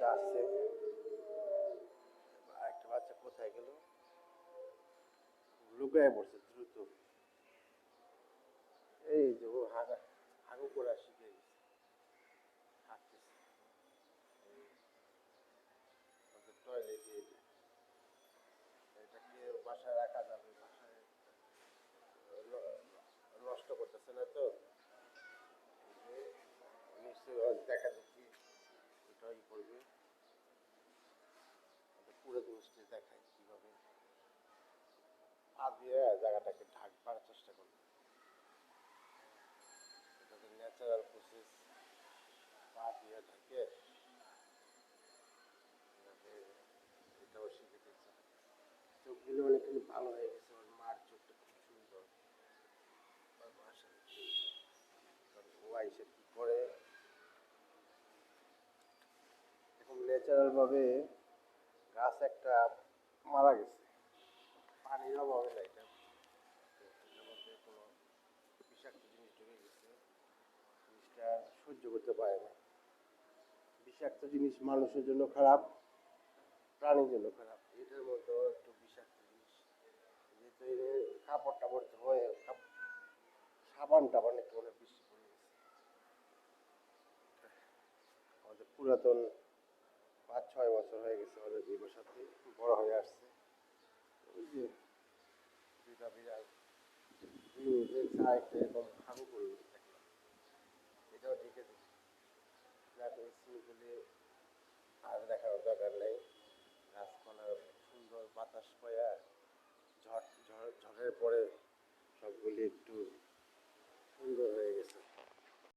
বাচ্চা আসছে, আরেকটা বাচ্চা কোথায় গেল, লুকায় পড়ছে দ্রুত। এই যে ও হাগু করা শিখে গেছে, হাঁটতেছে। টয়লেটে এটাকে বাসায় রাখা যাবে, বাসায় নষ্ট করতেছে না তো, নিশ্চয়ই দেখা দেখি ওটাই করবে। পুরো জিনিসটা দেখায় কিভাবে পা দিয়ে জায়গাটাকে ঢাকবার চেষ্টা করবে। এটাকে ন্যাচারাল প্রসেস, পা দিয়ে ঢেকে এটাও শিখে দিচ্ছে। চোখগুলো অনেকখানি ভালো হয়ে গেছে, ওর মার চোখটা খুব সুন্দর। ওর মার সাথে ও আইসে কি করে এরকম ন্যাচারাল ভাবে। গাছ একটা মারা গেছে, পানির অভাবে না, এটা এটার মধ্যে কোনো বিষাক্ত জিনিস ঢুকে গেছে, জিনিসটা সহ্য করতে পারে না। বিষাক্ত জিনিস মানুষের জন্য খারাপ, প্রাণীর জন্য খারাপ। এটার মধ্যেও একটু বিষাক্ত জিনিস, যেহেতু এর কাপড় টাপড় ধোয়ে সাবান টাবান একটু অনেক বেশি পড়ে গেছে। আমাদের পুরাতন 5-6 বছর হয়ে গেছে আমাদের এই বাসাতে, বড় হয়ে আসছে। ওই যে দুইটা বিড়াল সাইডে এরকম হাগু করলো দেখলাম, এটাও ঢেকে দিচ্ছে, যাতে স্কুলগুলি আর দেখানোর দরকার নেই। গাছপালার সুন্দর বাতাস পায়া ঝড়ের পরে সবগুলি একটু